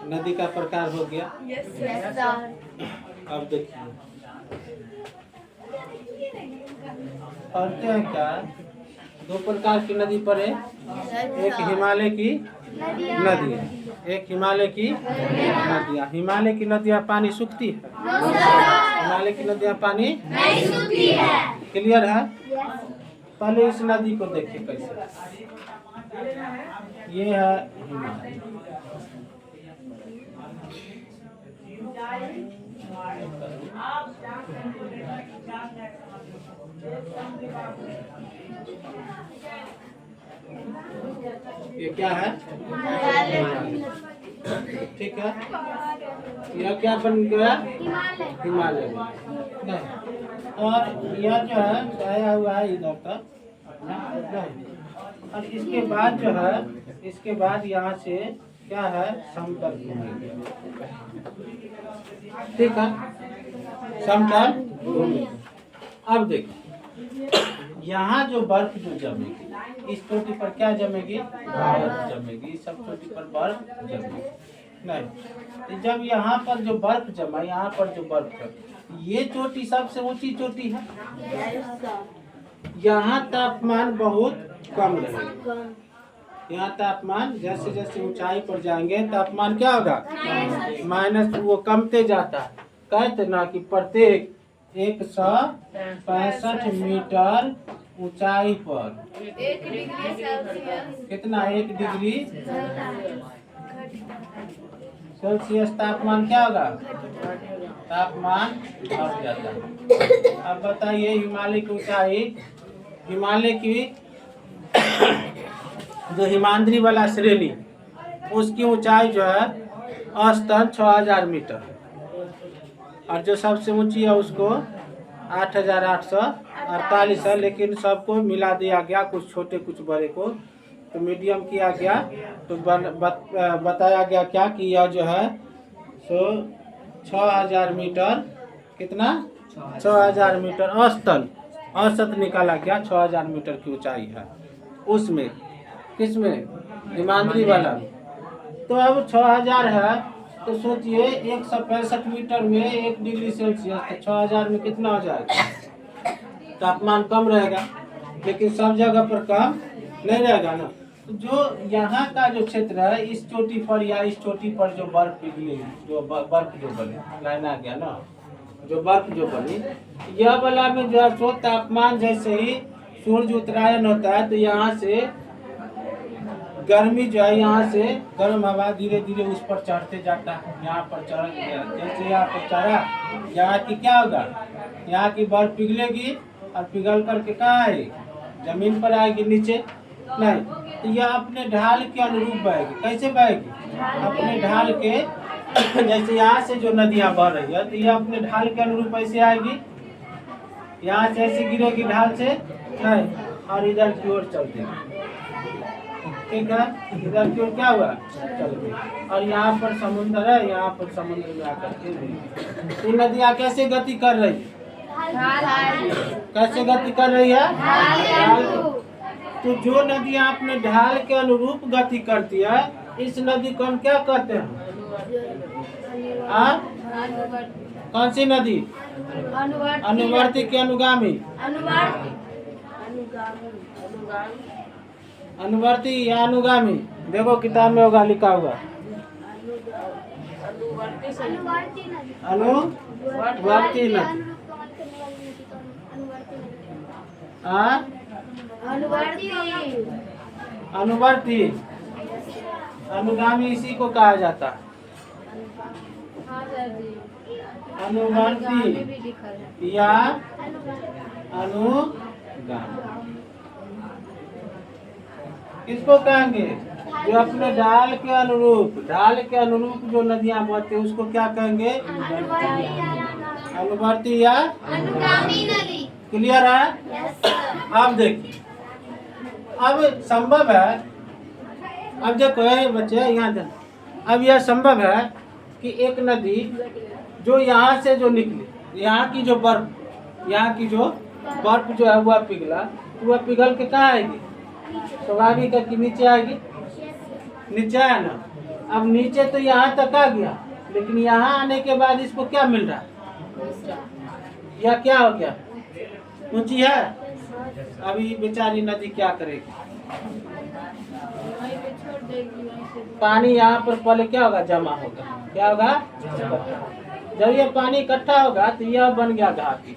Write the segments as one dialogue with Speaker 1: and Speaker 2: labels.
Speaker 1: नदी का प्रकार हो गया।
Speaker 2: Yes sir.
Speaker 1: अब देखिए पढ़ते हैं क्या, दो प्रकार की नदी पढ़े, एक हिमालय की नदी, एक हिमालय की नदियाँ। हिमालय की नदियाँ पानी सूखती है, हिमालय की नदियाँ पानी नहीं सूखती है। क्लियर है? पहले इस नदी को देखिए कैसे, ये है हिमालय, ये क्या है? ठीक है, यह क्या बन गया? हिमालय। नहीं, और यह जो है छाया हुआ है इधर तक, नहीं। और इसके बाद जो है, इसके बाद यहाँ से क्या है, समतल भूमि। ठीक है, समतल भूमि। अब देखिए यहाँ जो बर्फ जो जमेगी, इस चोटी पर क्या जमेगी? बर्फ जमेगी। इस सब चोटी पर बर्फ जमेगी। नहीं, तो जब यहाँ पर जो बर्फ जमा, यहाँ पर जो बर्फ जमा, ये चोटी सबसे ऊंची चोटी है। यहाँ तापमान बहुत कम रहेगा। यहाँ तापमान जैसे जैसे ऊंचाई पर जाएंगे तापमान क्या होगा? माइनस, वो कमते जाता है। कहते ना कि प्रत्येक 165 मीटर ऊंचाई पर
Speaker 2: 1 डिग्री सेल्सियस
Speaker 1: कितना, 1 डिग्री सेल्सियस तापमान क्या होगा? तापमान बढ़ जाता है। अब बताइए हिमालय की ऊंचाई, हिमालय की जो हिमाद्री वाला श्रेणी, उसकी ऊंचाई जो है औसतन 6000 मीटर, और जो सबसे ऊंची है उसको 8848 है। लेकिन सबको मिला दिया गया, कुछ छोटे कुछ बड़े को तो मीडियम किया गया। तो बताया गया क्या कि यह जो है सो 6000 मीटर, कितना? 6000 मीटर औसतन, औसत निकाला गया 6000 मीटर की ऊंचाई है उसमें। किसमें? हिमाद्री वाला। तो अब 6000 है, तो सोचिए 165 मीटर में 1 डिग्री सेल्सियस, तो 6000 में कितना हो जाएगा? तापमान कम रहेगा, लेकिन सब जगह पर कम नहीं रहेगा ना। तो जो यहाँ का जो क्षेत्र है, इस चोटी पर या इस चोटी पर जो बर्फ पिघली, जो बर्फ जो बनी, लाना गया ना, जो बर्फ जो बनी, यह वाला में जो है सो तापमान जैसे ही सूरज उत्तरायण होता है तो यहाँ से गर्मी जो है, यहाँ से गर्म हवा धीरे धीरे उस पर चढ़ते जाता है। यहाँ पर चढ़ गया, जैसे यहाँ पर चढ़ा, यहाँ की क्या होगा? यहाँ की बर्फ पिघलेगी और पिघल करके कहाँ आएगी? जमीन पर आएगी, नीचे नहीं। तो यह अपने ढाल के अनुरूप बहेगी। कैसे बहेगी? अपने ढाल के जैसे यहाँ से जो नदियाँ बह रही है तो यह अपने ढाल के अनुरूप ऐसे आएगी, यहाँ से ऐसे गिरेगी ढाल से नहीं, और इधर की ओर चल देगी। ठीक है, इधर की ओर क्या हुआ? चल गई। और यहाँ पर समुद्र है, यहाँ पर समुद्र में आकर के ये नदियाँ कैसे गति कर रही है? कैसे गति कर रही है? तो जो नदियाँ अपने ढाल के अनुरूप गति करती है, इस नदी को हम क्या कहते हैं? कौन सी नदी? अनुवर्ती की अनुगामी? अनुवर्ती या अनुगामी? देखो किताब में होगा, लिखा हुआ अनुवर्ती नदी। अनुवर्ती, अनुगामी इसी को कहा जाता है। अनुवर्ती या अनुगामी किसको कहेंगे? जो अपने ढाल के अनुरूप जो नदियां बहती है उसको क्या कहेंगे? अनुवर्ती या अनुगामी नदी। क्लियर है? अब देखिए, अब संभव है, अब देखो बच्चे यहाँ जान, अब यह संभव है कि एक नदी जो यहाँ से जो निकली, यहाँ की जो बर्फ जो है वह पिघला, तो वह पिघल के कहाँ आएगी? स्वाभाविक है कि नीचे आएगी, नीचे है ना। अब नीचे तो यहाँ तक आ गया, लेकिन यहाँ आने के बाद इसको क्या मिल रहा है? यह क्या हो गया? ऊंची है। अब ये बेचारी नदी क्या करेगी? पानी यहाँ पर पहले क्या होगा? जमा होगा। क्या होगा? जब ये पानी इकट्ठा होगा तो यह बन गया घाटी।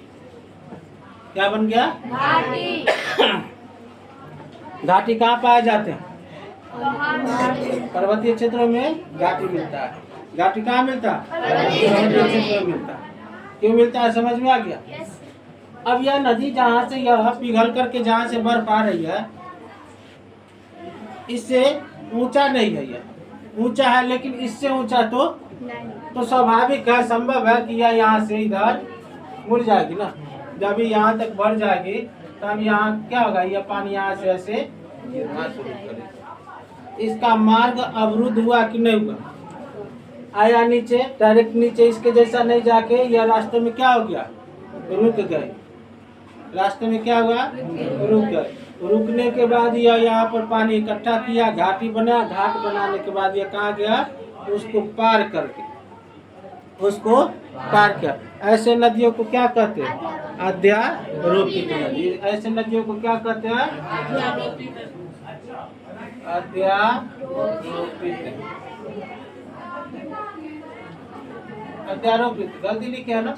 Speaker 1: क्या बन गया?
Speaker 2: घाटी।
Speaker 1: घाटी कहाँ पाए जाते हैं? पर्वतीय क्षेत्रों में घाटी मिलता है। घाटी कहाँ मिलता है? पर्वतीय क्षेत्रों में मिलता है। क्यों मिलता है? समझ में आ गया? अब यह नदी जहाँ से यह पिघल करके जहाँ से बर्फ आ रही है, इससे ऊंचा नहीं है। यह ऊंचा है, लेकिन इससे ऊंचा तो स्वाभाविक है, संभव है कि यह यहाँ से इधर मुड़ जाएगी ना। जब ये यहाँ तक बढ़ जाएगी तब यहाँ क्या होगा? यह पानी यहाँ से ऐसे गिरना शुरू करेगा। इसका मार्ग अवरुद्ध हुआ कि नहीं हुआ? आया नीचे, डायरेक्ट नीचे, इसके जैसा नहीं जाके यह रास्ते में क्या हो गया? रुक गए। रास्ते में क्या हुआ? रुक गए। रुकने के बाद यह यहाँ पर पानी इकट्ठा किया, घाटी बना। घाट बनाने के बाद यह कहाँ गया? उसको पार करके, उसको पार किया। ऐसे नदियों को क्या कहते हैं? अध्यारोपित नदी। ऐसे नदियों को क्या कहते हैं? अध्यारोपित। अध्यारोपित गलती लिखे है ना?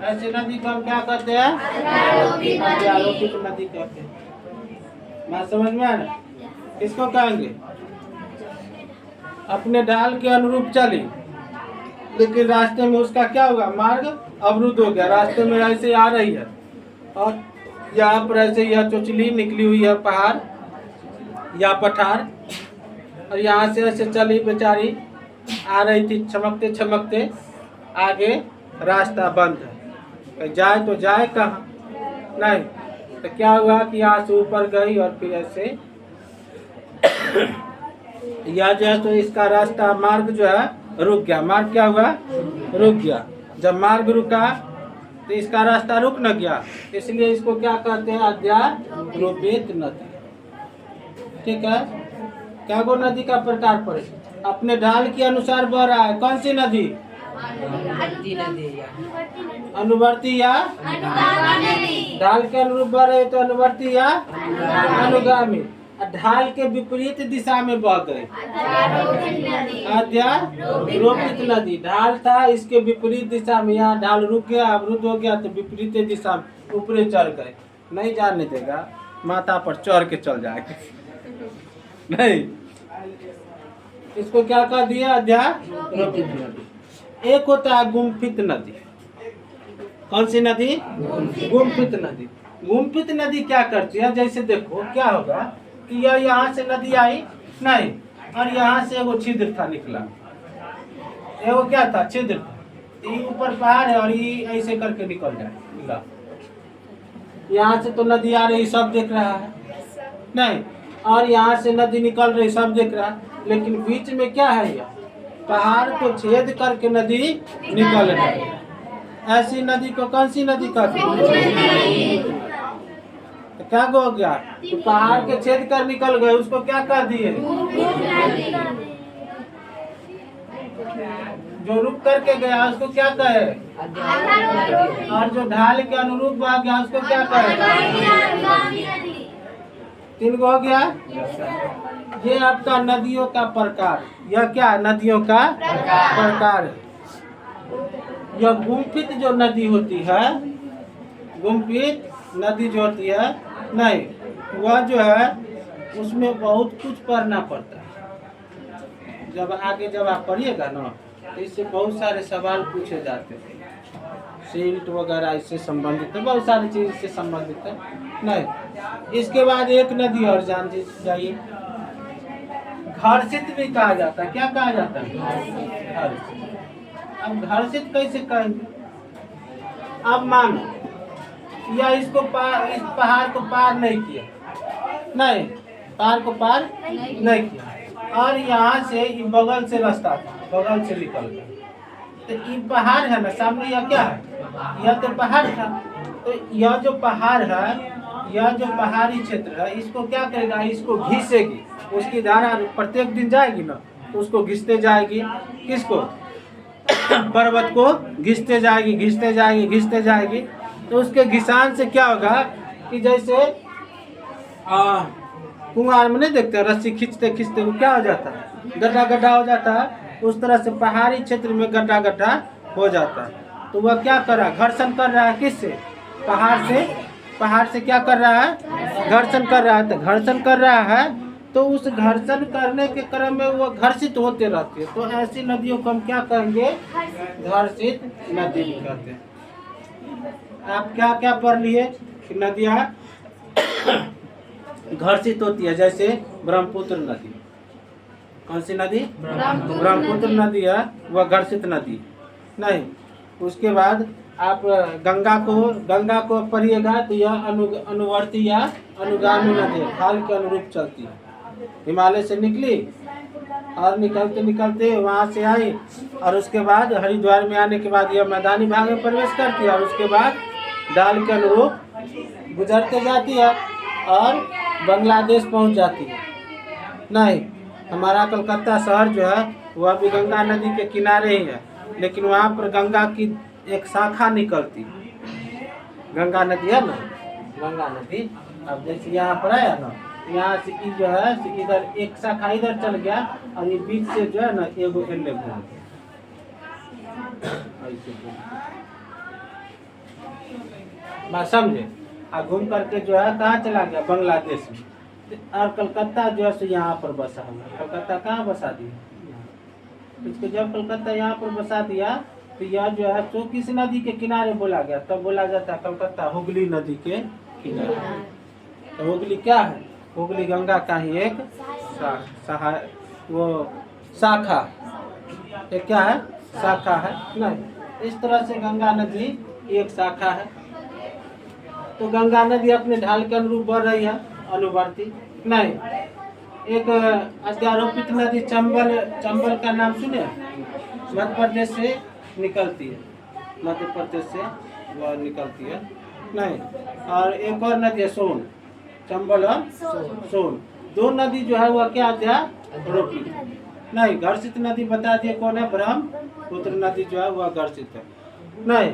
Speaker 1: ऐसे नदी को हम क्या कहते हैं? अध्यारोपित नदी कहते हैं। बात समझ में आ रहा? किसको कहेंगे? अपने ढाल के अनुरूप चली, लेकिन रास्ते में उसका क्या होगा? मार्ग अवरुद्ध हो गया। रास्ते में ऐसे आ रही है और यहाँ पर ऐसे यह चोचली निकली हुई है, पहाड़ या पठार, और यहाँ से ऐसे चली बेचारी, आ रही थी चमकते चमकते, आगे रास्ता बंद है। जाए तो जाए कहाँ? नहीं तो क्या हुआ कि यहाँ से ऊपर गई और फिर ऐसे या जो है तो इसका रास्ता, मार्ग जो है रुक गया। मार्ग क्या हुआ? रुक गया। जब मार्ग रुका तो इसका रास्ता रुक न गया, इसलिए इसको क्या कहते हैं? अध्यारोपित नदी। ठीक है। क्या गो नदी का प्रकार पड़े? अपने ढाल के अनुसार बह रहा है। कौन सी नदी? अनुवर्ती या ढाल के अनुरूप बह रहे तो अनुवर्ती या अनुगामी। ढाल के विपरीत दिशा में बह गए, अध्यारोपित नदी। ढाल था, इसके विपरीत दिशा में, यहाँ ढाल रुक गया, अवरुद्ध हो गया, तो विपरीत दिशा में ऊपरे चढ़ गए। नहीं जाने देगा, माथा पर चढ़ के चल जाएगा। नहीं, इसको क्या कह दिया? अध्यारोपित नदी। एक होता है गुम्फित नदी। कौन सी नदी? गुम्फित नदी। गुम्फित नदी क्या करती है? जैसे देखो क्या होगा कि यह यहाँ से नदी आई नहीं, और यहाँ से वो छिद्र था निकला। वो क्या था? छिद्र था। ये ऊपर पहाड़ है और ये ऐसे करके निकल जाए। यहाँ से तो नदी आ रही, सब देख रहा है नहीं, और यहाँ से नदी निकल रही, सब देख रहा है, लेकिन बीच में क्या है? यह पहाड़ को छेद करके नदी निकल रही है। ऐसी नदी को कौन सी नदी कहते हैं? तो क्या हो गया? तो पहाड़ के छेद कर निकल गए, उसको क्या कह दिए? जो रुक करके गया उसको क्या कहे? और जो ढाल के अनुरूप बह गया उसको क्या कहे? 3 गो हो गया। ये आपका नदियों का प्रकार। यह क्या? नदियों का प्रकार है। यह गुम्फित जो नदी होती है, गुम्फित नदी जो होती है नहीं, वह जो है उसमें बहुत कुछ पढ़ना पड़ता है। जब आगे जब आप पढ़िएगा ना तो इससे बहुत सारे सवाल पूछे जाते हैं। सील्ट वगैरह इससे संबंधित है, बहुत सारी चीज इससे संबंधित है। नहीं, इसके बाद एक नदी और जान जाइए, घर्षित भी कहा जाता है। क्या कहा जाता है? घर्षित। अब घर्षित कैसे कहेंगे? अब मानो या इसको इस पहाड़ को पार नहीं किया, नहीं, पहाड़ को पार नहीं किया, और यहाँ से ये बगल से रास्ता था, बगल से निकल गया, तो ये पहाड़ है ना सामने, यह क्या है? यह तो पहाड़ था। तो यह जो पहाड़ है यह जो पहाड़ी क्षेत्र है इसको क्या करेगा, इसको घिसेगी, उसकी धारा प्रत्येक दिन जाएगी ना, तो उसको घिसते जाएगी। किसको? पर्वत को घिसते जाएगी, घिसते जाएगी, घिसते जाएगी। तो उसके घिसान से क्या होगा कि जैसे कुआं में नहीं देखते रस्सी खींचते खींचते वो क्या हो जाता है, गड्ढा गड्ढा हो जाता है। उस तरह से पहाड़ी क्षेत्र में गड्ढा गड्ढा हो जाता है। तो वह क्या कर रहा है, घर्षण कर रहा है किससे? पहाड़ से। पहाड़ से क्या कर रहा है, घर्षण कर रहा है। तो घर्षण कर रहा है तो उस घर्षण करने के क्रम में वो घर्षित होते रहते हैं। तो ऐसी नदियों को हम क्या कहेंगे, घर्षित नदी कहते हैं। आप क्या क्या पढ़ लिए कि नदियाँ घर्षित होती है, जैसे ब्रह्मपुत्र नदी। कौन सी नदी? ब्रह्मपुत्र नदी है, वह घर्षित नदी नहीं। उसके बाद आप गंगा को पढ़िएगा तो यह अनुवर्ती या अनुगामी नदी खाल के अनुरूप चलती है। हिमालय से निकली और निकलते निकलते वहाँ से आई और उसके बाद हरिद्वार में आने के बाद यह मैदानी भाग में प्रवेश करती है और उसके बाद ढाल के अनुरूप गुजरते जाती है और बांग्लादेश पहुँच जाती है। नहीं, हमारा कलकत्ता शहर जो है वह भी गंगा नदी के किनारे ही है, लेकिन वहाँ पर गंगा की एक शाखा निकलती, गंगा नदी है ना, गंगा नदी। अब जैसे यहाँ पर आया ना, यहाँ से जो है इधर एक शाखा इधर चल गया और ये बीच से जो है ना एगो एल्ले घूम बात समझे, और घूम करके जो है कहाँ चला गया, बांग्लादेश में। और कलकत्ता जो है यहाँ पर बसा हुआ। कलकत्ता कहाँ बसा दिया, इसको जब कलकत्ता यहाँ पर बसा दिया तो यह जो है तो किस नदी के किनारे बोला गया, तब बोला जाता है कलकत्ता हुगली नदी के किनारे। तो हुगली क्या है, हुगली गंगा का ही एक शाखा, एक क्या है, शाखा है। नहीं, इस तरह से गंगा नदी एक शाखा है। तो गंगा नदी अपने ढाल के अनुरूप बढ़ रही है, अनुवर्ती नहीं। एक अध्यारोपित नदी चंबल का नाम सुने, मध्य प्रदेश से निकलती है, मध्य प्रदेश से वह निकलती है नहीं। और एक और नदी है सोन, चंबल और सोन, दो नदी जो है वह क्या अध्यारोपित नहीं। घर्षित नदी बता दिए कौन है, ब्रह्मपुत्र नदी जो है वह घर्षित है नहीं।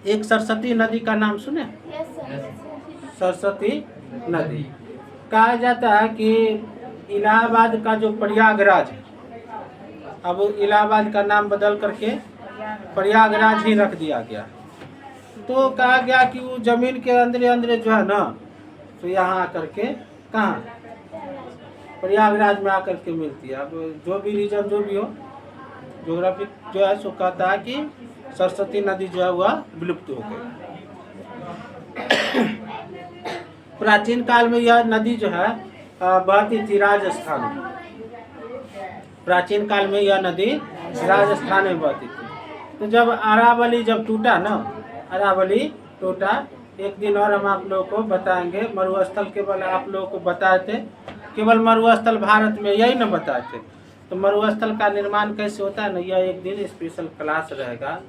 Speaker 1: एक सरस्वती नदी का नाम सुने, सरस्वती नदी। कहा जाता है कि इलाहाबाद का जो प्रयागराज है, अब इलाहाबाद का नाम बदल करके प्रयागराज ही रख दिया गया। तो कहा गया कि वो जमीन के अंदर अंदर जो है ना, तो यहाँ आकर के कहाँ प्रयागराज में आकर के मिलती है। अब जो भी रीजन जो भी हो, ज्योग्राफिक जो है सो कहता है कि सरस्वती नदी जो है वह विलुप्त हो गई। प्राचीन काल में यह नदी जो है बहती थी राजस्थान में। प्राचीन काल में यह नदी राजस्थान में बहती थी। तो जब अरावली जब टूटा ना, अरावली टूटा, एक दिन और हम आप लोगों को बताएंगे। मरुस्थल केवल आप लोगों को बताए थे, केवल मरुस्थल भारत में यही न बताए थे। तो मरुस्थल का निर्माण कैसे होता है ना, यह एक दिन स्पेशल क्लास रहेगा,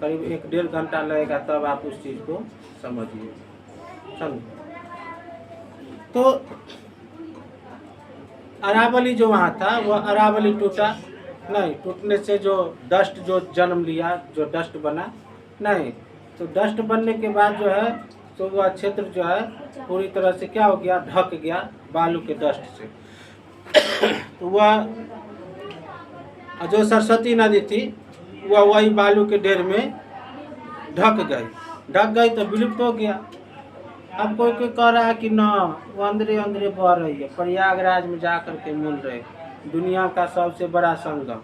Speaker 1: करीब 1-1.5 घंटा लगेगा, तब आप उस चीज़ को समझिए। समझ तो अरावली जो वहाँ था वह अरावली टूटा नहीं, टूटने से जो डस्ट जो जन्म लिया, जो डस्ट बना नहीं, तो डस्ट बनने के बाद जो है तो वह क्षेत्र जो है पूरी तरह से क्या हो गया, ढक गया बालू के डस्ट से। तो वह जो सरस्वती नदी थी वह वही बालू के ढेर में ढक गई तो विलुप्त हो गया। अब कोई कह रहा है कि ना वो अंदरे अंदरे बह रही है, प्रयागराज में जा कर के मिल रहे, दुनिया का सबसे बड़ा संगम,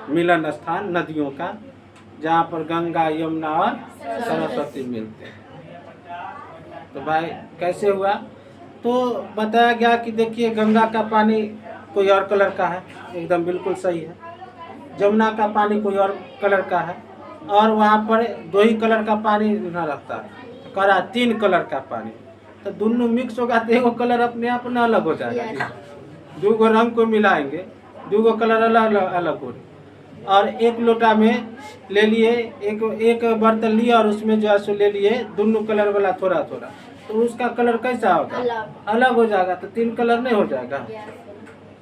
Speaker 1: मिलन स्थान नदियों का, जहाँ पर गंगा यमुना और सरस्वती मिलते हैं। तो भाई कैसे हुआ, तो बताया गया कि देखिए गंगा का पानी कोई और कलर का है, एकदम बिल्कुल सही है। जमुना का पानी कोई और कलर का है, और वहाँ पर 2 ही कलर का पानी न रहता, तो कह रहा 3 कलर का पानी। तो दोनों मिक्स होगा तो एगो कलर अपने आप न अलग हो जाएगा। 2 रंग को मिलाएंगे, 2 कलर अलग अलग हो। और एक लोटा में ले लिए, एक बर्तन लिए और उसमें जो है सो ले लिए दोनों कलर वाला थोड़ा थोड़ा, तो उसका कलर कैसा होगा? अलग हो जाएगा, तो 3 कलर नहीं हो जाएगा।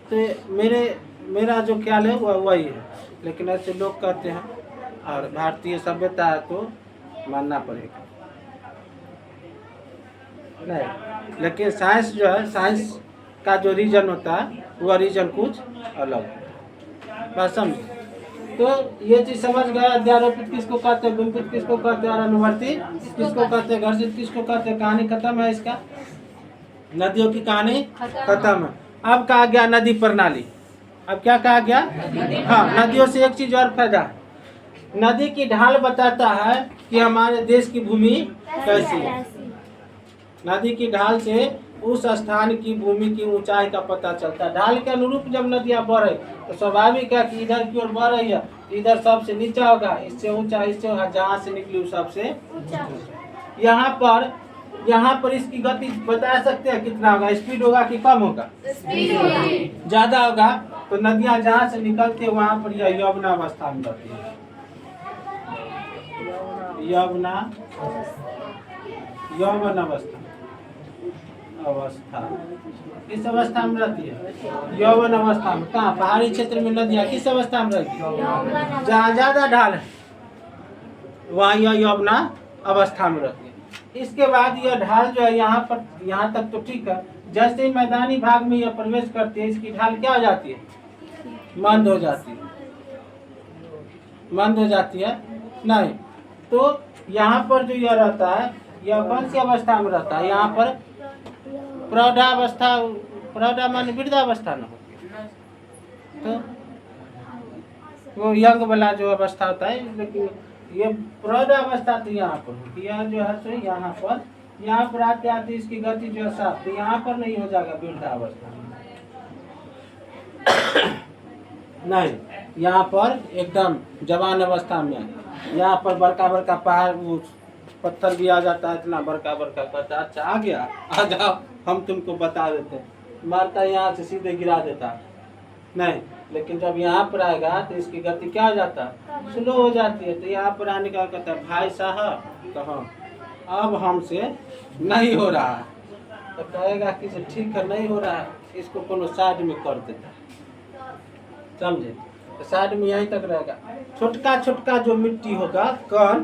Speaker 1: तो मेरा जो ख्याल है वह वही है, लेकिन ऐसे लोग कहते हैं और भारतीय सभ्यता है तो मानना पड़ेगा। नहीं, लेकिन साइंस जो है, साइंस का जो रीजन होता है वह रीजन कुछ अलग है। बात समझ? तो ये चीज समझ गया। अध्यारोपित किसको कहते हैं, गुणपित किसको कहते हैं और अनुवर्ती किसको कहते हैं, घर्षित किसको कहते हैं। कहानी खत्म है इसका, नदियों की कहानी खत्म है। अब कहा गया नदी प्रणाली। अब क्या कहा गया? हाँ, नदियों से एक चीज और फायदा है, नदी की ढाल बताता है कि हमारे देश की भूमि कैसी है। नदी की ढाल से उस स्थान की भूमि की ऊंचाई का पता चलता है। ढाल के अनुरूप जब नदियां बढ़ रही तो स्वाभाविक है कि इधर की ओर बढ़ रही है, इधर सबसे नीचा होगा, इससे ऊंचा, इससे जहाँ से निकली सबसे यहाँ पर इसकी गति बता सकते हैं कितना होगा? स्पीड होगा कि कम होगा? ज्यादा होगा। तो नदियां जहाँ से निकलती है वहाँ पर यह यौवनावस्था में रहती है। यौवन अवस्था किस अवस्था में रहती है? यौवन अवस्था में। कहाँ? पहाड़ी क्षेत्र में नदियाँ किस अवस्था में रहती है? जहाँ ज्यादा ढाल है वहाँ यह यौवना अवस्था में रहती है। इसके बाद यह ढाल जो है यहाँ पर, यहाँ तक तो ठीक है, जैसे ही मैदानी भाग में यह प्रवेश करती है इसकी ढाल क्या हो जाती है? मंद हो जाती है। मंद हो जाती है नहीं। तो यहाँ पर जो यह रहता है, यह कौन सी अवस्था में रहता है? यहाँ पर प्रौढ़ावस्था, प्रौढ़ा माने वृद्धावस्था न हो, तो वो यंग वाला जो अवस्था होता है, लेकिन ये प्रौढ़ावस्था तो यहाँ पर होती है। यह जो है सो यहाँ पर आते आते इसकी गति जो है साफ, तो यहाँ पर नहीं हो जाएगा वृद्धावस्था नहीं, यहाँ पर एकदम जवान अवस्था में। यहाँ पर बड़का बड़का पहाड़, पत्थर भी आ जाता है, इतना बड़का बड़का कहता है अच्छा आ गया, आ जाओ हम तुमको बता देते हैं, मारता यहाँ से सीधे गिरा देता नहीं। लेकिन जब यहाँ पर आएगा तो इसकी गति क्या हो जाता है? स्लो हो जाती है। तो यहाँ पर आने का कहता है भाई साहब कहो अब हमसे नहीं हो रहा है, तो कहेगा कि ठीक है नहीं हो रहा है, इसको कोनो साइड में कर देता, समझे? तो साइड में यहीं तक रहेगा। छोटका छोटका जो मिट्टी होगा, कण,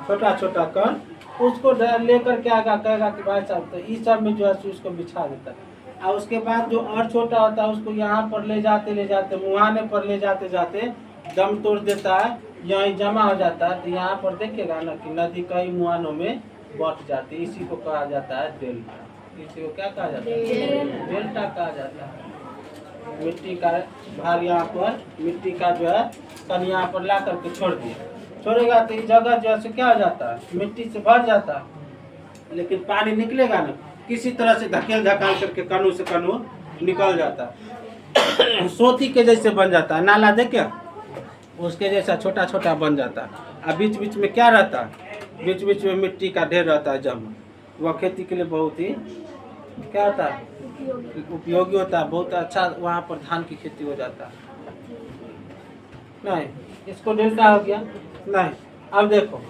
Speaker 1: छोटा छोटा कण, उसको लेकर के आएगा, कहेगा कि भाई साहब तो इस सब में जो है उसको बिछा देता है। और उसके बाद जो और छोटा होता है उसको यहाँ पर ले जाते मुहाने पर ले जाते दम तोड़ देता है, यहीं जमा हो जाता है। तो यहाँ पर देखेगा ना कि नदी कई मुहानों में बट जाती है। इसी को कहा जाता है डेल्टा। इसी को क्या कहा जाता है? डेल्टा कहा जाता है। मिट्टी का भाग यहाँ पर, मिट्टी का जो है कण यहाँ पर ला करके छोड़ दिया, छोड़ेगा तो इस जगह जो है क्या हो जाता है? मिट्टी से भर जाता है। लेकिन पानी निकलेगा ना, किसी तरह से धकेल धकाल करके कणों से कणों निकल जाता है। सोती के जैसे बन जाता है, नाला देखे उसके जैसा छोटा छोटा बन जाता है। और बीच बीच में क्या रहता है? बीच बीच में मिट्टी का ढेर रहता है जमा। वह खेती के लिए बहुत ही क्या होता है? उपयोगी होता है। बहुत अच्छा वहाँ पर धान की खेती हो जाता है। नहीं, इसको डेल्टा हो गया नहीं। अब देखो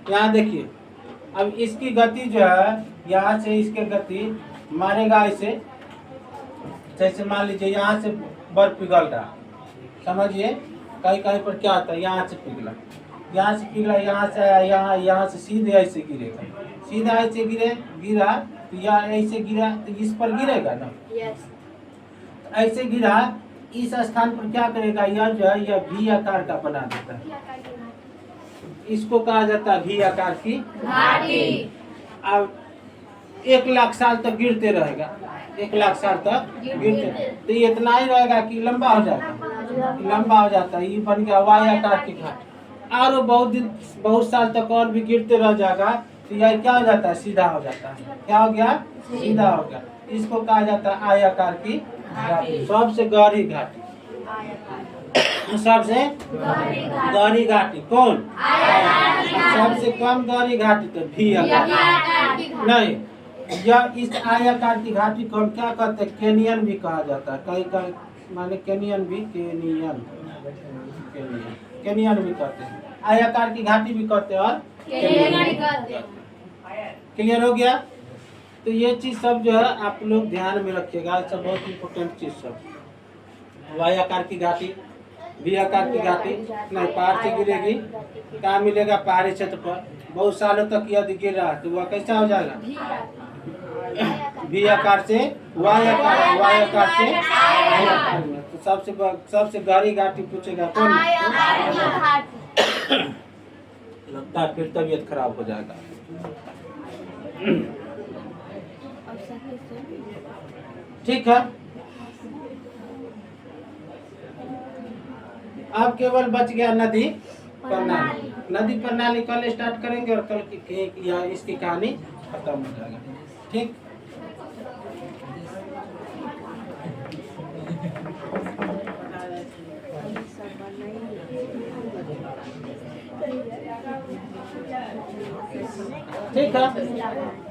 Speaker 1: यहाँ देखिए, अब इसकी गति जो है यहाँ से इसके गति मारेगा ऐसे, जैसे मान लीजिए यहाँ से बर्फ पिघल रहा, समझिए कहीं कहीं पर क्या होता है, यहाँ से पिघला, यहाँ से आया, यहाँ से सीधे ऐसे गिरेगा, सीधा ऐसे गिरा तो या ऐसे गिरा तो इस पर गिरेगा ना। तो ऐसे गिरा, इस स्थान पर क्या करेगा? यह जो है यह भी आकार का बना देता है। इसको कहा जाता है भी आकार की घाटी। अब 1 लाख साल तक गिरते रहेगा, 1 लाख साल तक गिरते, तो ये इतना ही रहेगा कि लंबा हो जाएगा, लंबा हो जाता है। ये बन गया वाई आकार की घाटी। और बहुत साल तक और भी गिरते रह जाएगा तो यह क्या हो जाता है? सीधा हो जाता है। क्या हो गया? सीधा हो गया। इसको कहा जाता है आय आकार की घाटी। सबसे गहरी घाटी, सबसे गहरी घाटी कौन? सबसे कम गहरी घाटी तो भी आकार नहीं। यह इस आय आकार की घाटी को हम क्या कहते हैं? कैनियन भी कहा जाता है। कहीं कहीं माने कैनियन भी, कैनियन केनियन भी कहते हैं, आयताकार की घाटी भी कहते हैं और क्लियर हो गया। तो ये चीज सब जो है आप लोग ध्यान में रखिएगा, सब बहुत इम्पोर्टेंट चीज सब। वाई आकार की घाटी, वी आकार की घाटी नहीं पहाड़ से गिरेगी, कहाँ मिलेगा? पहाड़ी क्षेत्र पर। बहुत सालों तक यदि गिर रहा है तो वह कैसा हो जाएगा? वी आकार से वाई आकार, वाई आकार से आई आकार में। तो सबसे गहरी घाटी पूछेगा कौन? लगता है फिर तबीयत खराब हो जाएगा। ठीक है, अब केवल बच गया नदी प्रणाली। नदी प्रणाली कल स्टार्ट करेंगे और कल की या इसकी कहानी खत्म हो जाएगा। ठीक, ठीक है।